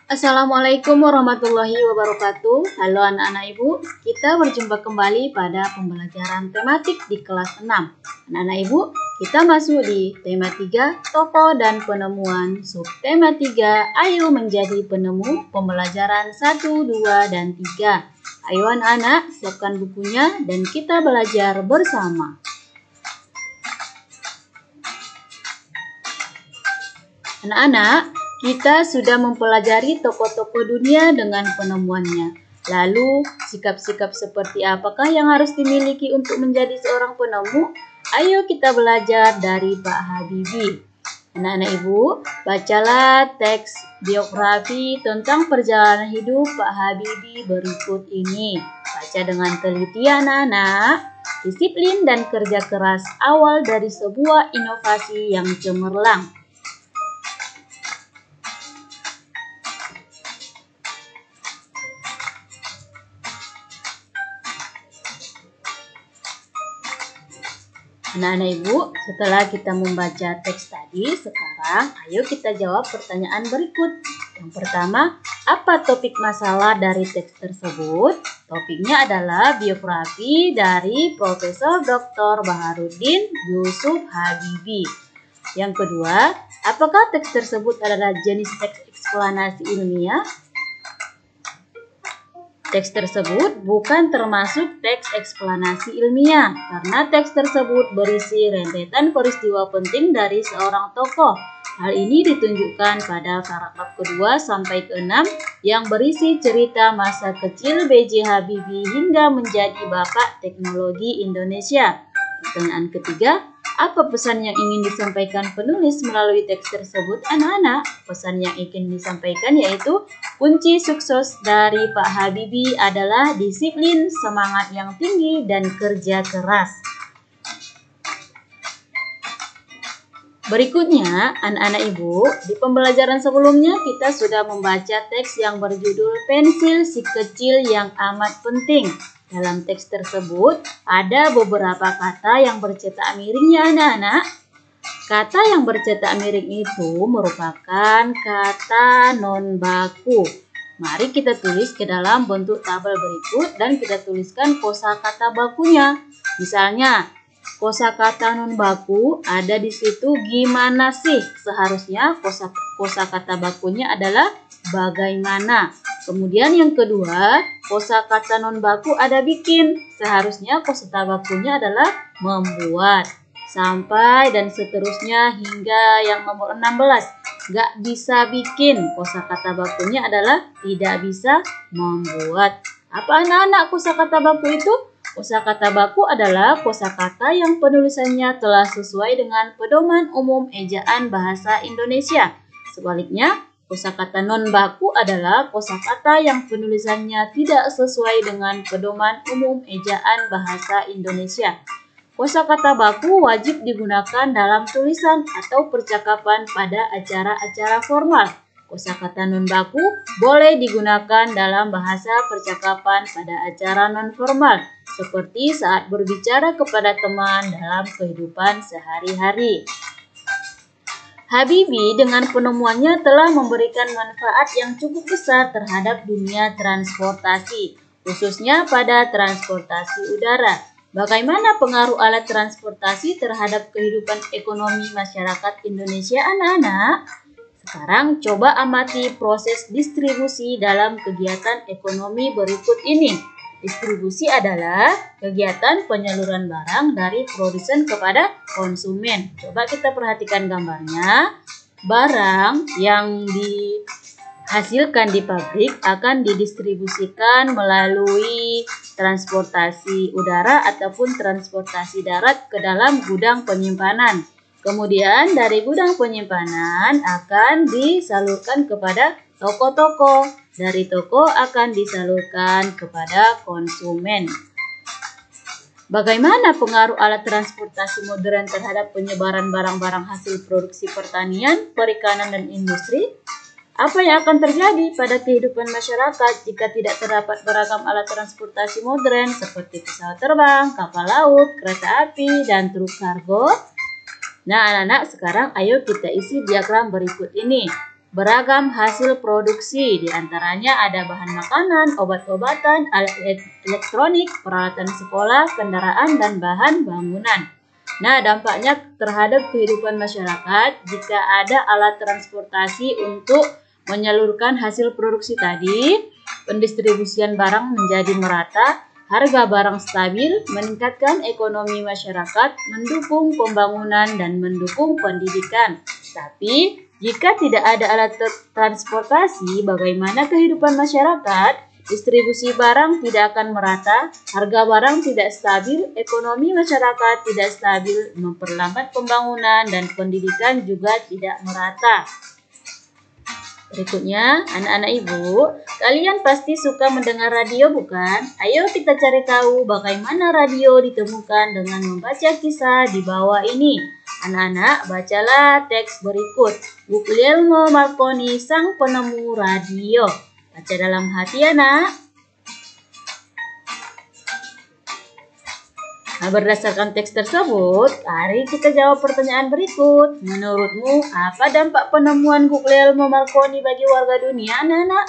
Assalamualaikum warahmatullahi wabarakatuh. Halo anak-anak ibu, kita berjumpa kembali pada pembelajaran tematik di kelas 6. Anak-anak ibu, kita masuk di tema 3, tokoh dan penemuan. Subtema 3, ayo menjadi penemu, pembelajaran 1, 2, dan 3. Ayo anak-anak, siapkan bukunya dan kita belajar bersama. Anak-anak, kita sudah mempelajari tokoh-tokoh dunia dengan penemuannya. Lalu, sikap-sikap seperti apakah yang harus dimiliki untuk menjadi seorang penemu? Ayo kita belajar dari Pak Habibie. Anak-anak ibu, bacalah teks biografi tentang perjalanan hidup Pak Habibie berikut ini. Baca dengan teliti anak-anak. Disiplin dan kerja keras awal dari sebuah inovasi yang cemerlang. Anak-anak ibu, setelah kita membaca teks tadi, sekarang ayo kita jawab pertanyaan berikut. Yang pertama, apa topik masalah dari teks tersebut? Topiknya adalah biografi dari Profesor Dr. Baharudin Yusuf Habibie. Yang kedua, apakah teks tersebut adalah jenis teks eksplanasi ilmiah? Teks tersebut bukan termasuk teks eksplanasi ilmiah karena teks tersebut berisi rentetan peristiwa penting dari seorang tokoh. Hal ini ditunjukkan pada paragraf kedua sampai ke-6 yang berisi cerita masa kecil B.J. Habibie hingga menjadi Bapak Teknologi Indonesia. Pertanyaan ketiga, apa pesan yang ingin disampaikan penulis melalui teks tersebut anak-anak? Pesan yang ingin disampaikan yaitu kunci sukses dari Pak Habibie adalah disiplin, semangat yang tinggi, dan kerja keras. Berikutnya, anak-anak ibu, di pembelajaran sebelumnya kita sudah membaca teks yang berjudul Pensil si Kecil yang Amat Penting. Dalam teks tersebut, ada beberapa kata yang bercetak miring ya anak-anak. Kata yang bercetak miring itu merupakan kata non-baku. Mari kita tulis ke dalam bentuk tabel berikut dan kita tuliskan kosakata bakunya. Misalnya, kosakata non-baku ada di situ gimana sih? Seharusnya kosakata bakunya adalah bagaimana. Kemudian yang kedua, kosakata non-baku ada bikin. Seharusnya kosakata bakunya adalah membuat. Sampai dan seterusnya hingga yang nomor 16. Gak bisa bikin. Kosakata bakunya adalah tidak bisa membuat. Apa anak-anak kosakata baku itu? Kosakata baku adalah kosakata yang penulisannya telah sesuai dengan pedoman umum ejaan bahasa Indonesia. Sebaliknya, kosakata non-baku adalah kosakata yang penulisannya tidak sesuai dengan pedoman umum ejaan bahasa Indonesia. Kosakata baku wajib digunakan dalam tulisan atau percakapan pada acara-acara formal. Kosakata non-baku boleh digunakan dalam bahasa percakapan pada acara non-formal, seperti saat berbicara kepada teman dalam kehidupan sehari-hari. Habibie dengan penemuannya telah memberikan manfaat yang cukup besar terhadap dunia transportasi, khususnya pada transportasi udara. Bagaimana pengaruh alat transportasi terhadap kehidupan ekonomi masyarakat Indonesia anak-anak? Sekarang coba amati proses distribusi dalam kegiatan ekonomi berikut ini. Distribusi adalah kegiatan penyaluran barang dari produsen kepada konsumen. Coba kita perhatikan gambarnya. Barang yang dihasilkan di pabrik akan didistribusikan melalui transportasi udara ataupun transportasi darat ke dalam gudang penyimpanan. Kemudian dari gudang penyimpanan akan disalurkan kepada toko-toko. Dari toko akan disalurkan kepada konsumen. Bagaimana pengaruh alat transportasi modern terhadap penyebaran barang-barang hasil produksi pertanian, perikanan, dan industri? Apa yang akan terjadi pada kehidupan masyarakat jika tidak terdapat beragam alat transportasi modern seperti pesawat terbang, kapal laut, kereta api, dan truk kargo? Nah, anak-anak, sekarang ayo kita isi diagram berikut ini. beragam hasil produksi, di antaranya ada bahan makanan, obat-obatan, alat elektronik, peralatan sekolah, kendaraan, dan bahan bangunan. Nah, dampaknya terhadap kehidupan masyarakat jika ada alat transportasi untuk menyalurkan hasil produksi tadi, pendistribusian barang menjadi merata, harga barang stabil, meningkatkan ekonomi masyarakat, mendukung pembangunan, dan mendukung pendidikan. Tapi, jika tidak ada alat transportasi, bagaimana kehidupan masyarakat? Distribusi barang tidak akan merata, harga barang tidak stabil, ekonomi masyarakat tidak stabil, memperlambat pembangunan, dan pendidikan juga tidak merata. Berikutnya, anak-anak ibu, kalian pasti suka mendengar radio bukan? Ayo kita cari tahu bagaimana radio ditemukan dengan membaca kisah di bawah ini. Anak-anak, bacalah teks berikut. Guglielmo Marconi, sang penemu radio. Baca dalam hati ya, nak. Nah, berdasarkan teks tersebut, mari kita jawab pertanyaan berikut. Menurutmu, apa dampak penemuan Guglielmo Marconi bagi warga dunia, anak-anak?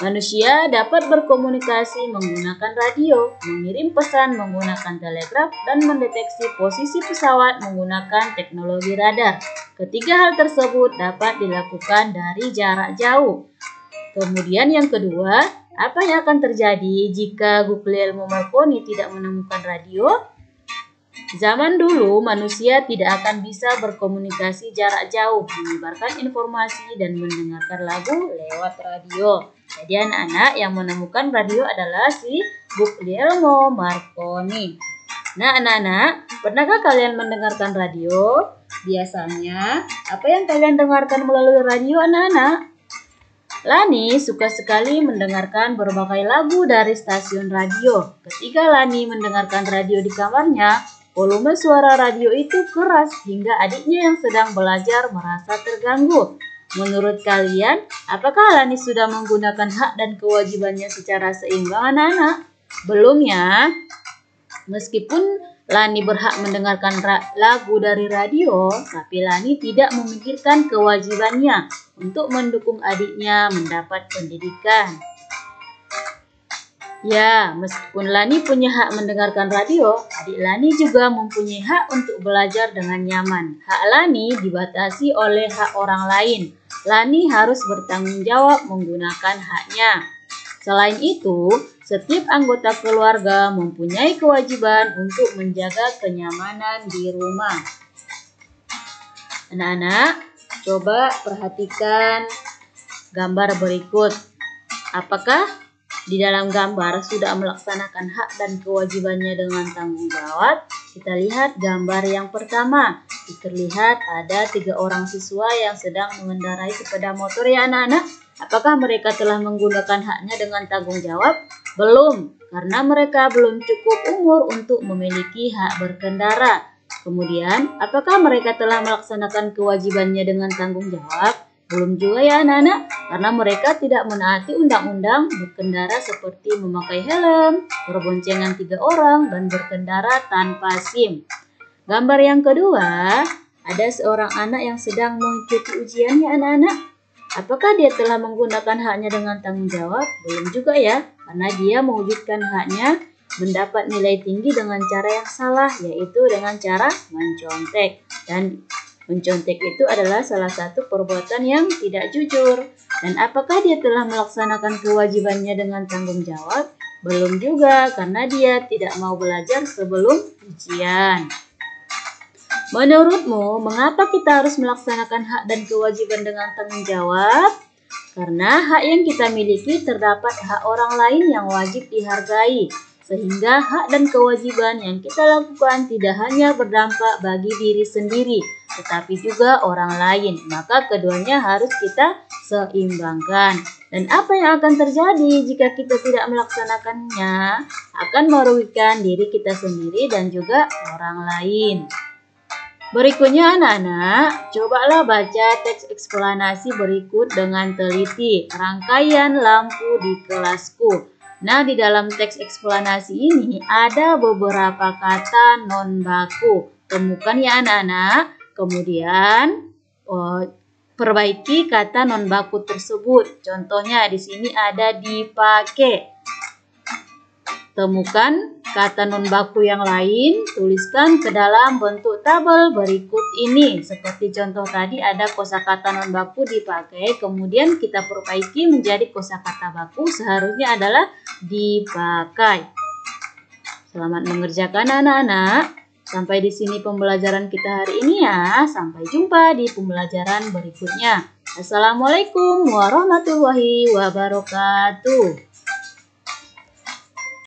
Manusia dapat berkomunikasi menggunakan radio, mengirim pesan menggunakan telegraf, dan mendeteksi posisi pesawat menggunakan teknologi radar. Ketiga hal tersebut dapat dilakukan dari jarak jauh. Kemudian yang kedua, apa yang akan terjadi jika Guglielmo Marconi tidak menemukan radio? Zaman dulu, manusia tidak akan bisa berkomunikasi jarak jauh, menyebarkan informasi, dan mendengarkan lagu lewat radio. Jadi anak-anak yang menemukan radio adalah si Guglielmo Marconi. Nah anak-anak, pernahkah kalian mendengarkan radio? Biasanya, apa yang kalian dengarkan melalui radio anak-anak? Lani suka sekali mendengarkan berbagai lagu dari stasiun radio. Ketika Lani mendengarkan radio di kamarnya, volume suara radio itu keras hingga adiknya yang sedang belajar merasa terganggu. Menurut kalian, apakah Lani sudah menggunakan hak dan kewajibannya secara seimbang anak-anak? Belum ya. Meskipun Lani berhak mendengarkan lagu dari radio, tapi Lani tidak memikirkan kewajibannya untuk mendukung adiknya mendapat pendidikan. Ya, meskipun Lani punya hak mendengarkan radio, adik Lani juga mempunyai hak untuk belajar dengan nyaman. Hak Lani dibatasi oleh hak orang lain. Lani harus bertanggung jawab menggunakan haknya. Selain itu, setiap anggota keluarga mempunyai kewajiban untuk menjaga kenyamanan di rumah. Anak-anak, coba perhatikan gambar berikut. Apakah di dalam gambar sudah melaksanakan hak dan kewajibannya dengan tanggung jawab? Kita lihat gambar yang pertama. Terlihat ada 3 orang siswa yang sedang mengendarai sepeda motor ya anak-anak. Apakah mereka telah menggunakan haknya dengan tanggung jawab? Belum, karena mereka belum cukup umur untuk memiliki hak berkendara. Kemudian, apakah mereka telah melaksanakan kewajibannya dengan tanggung jawab? Belum juga ya anak-anak, karena mereka tidak menaati undang-undang berkendara seperti memakai helm, berboncengan 3 orang, dan berkendara tanpa SIM. Gambar yang kedua, ada seorang anak yang sedang mengikuti ujian ya anak-anak. Apakah dia telah menggunakan haknya dengan tanggung jawab? Belum juga ya, karena dia mewujudkan haknya mendapat nilai tinggi dengan cara yang salah, yaitu dengan cara mencontek. Dan mencontek itu adalah salah satu perbuatan yang tidak jujur. Dan apakah dia telah melaksanakan kewajibannya dengan tanggung jawab? Belum juga, karena dia tidak mau belajar sebelum ujian. Menurutmu, mengapa kita harus melaksanakan hak dan kewajiban dengan tanggung jawab? Karena hak yang kita miliki terdapat hak orang lain yang wajib dihargai. Sehingga hak dan kewajiban yang kita lakukan tidak hanya berdampak bagi diri sendiri, tetapi juga orang lain. Maka keduanya harus kita seimbangkan. Dan apa yang akan terjadi jika kita tidak melaksanakannya? Akan merugikan diri kita sendiri dan juga orang lain. Berikutnya anak-anak, cobalah baca teks eksplanasi berikut dengan teliti. Rangkaian lampu di kelasku. Nah, di dalam teks eksplanasi ini ada beberapa kata non baku. Temukan ya anak-anak. Kemudian perbaiki kata non baku tersebut. Contohnya di sini ada dipakai. Temukan kata non baku yang lain, tuliskan ke dalam bentuk tabel berikut ini. Seperti contoh tadi ada kosakata non baku dipakai, kemudian kita perbaiki menjadi kosakata baku seharusnya adalah dipakai. Selamat mengerjakan anak-anak. Sampai di sini pembelajaran kita hari ini ya. Sampai jumpa di pembelajaran berikutnya. Assalamualaikum warahmatullahi wabarakatuh.